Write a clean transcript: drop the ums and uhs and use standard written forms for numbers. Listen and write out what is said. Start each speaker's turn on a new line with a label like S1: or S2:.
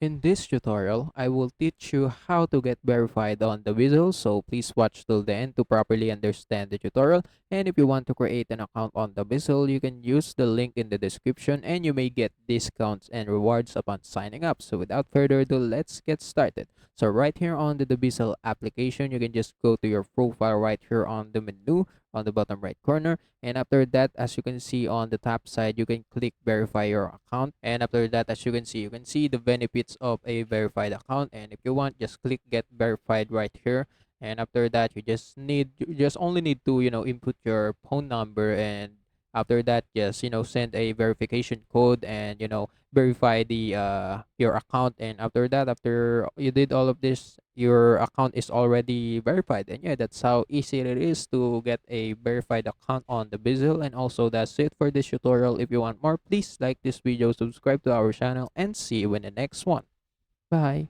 S1: In this tutorial, I will teach you how to get verified on the Dubizzle, so please watch till the end to properly understand the tutorial. And if you want to create an account on the Dubizzle, you can use the link in the description and you may get discounts and rewards upon signing up. So without further ado, let's get started. So right here on the Dubizzle application, you can just go to your profile right here on the menu on the bottom right corner, and after that, as you can see on the top side, you can click verify your account. And after that, as you can see the benefits of a verified account. And if you want, just click get verified right here. And after that, you just only need to input your phone number, and after that, just send a verification code, and verify the your account. And after that, after you did all of this, your account is already verified. And yeah, that's how easy it is to get a verified account on the Bizzle. And also, that's it for this tutorial. If you want more, please like this video, subscribe to our channel, and see you in the next one. Bye.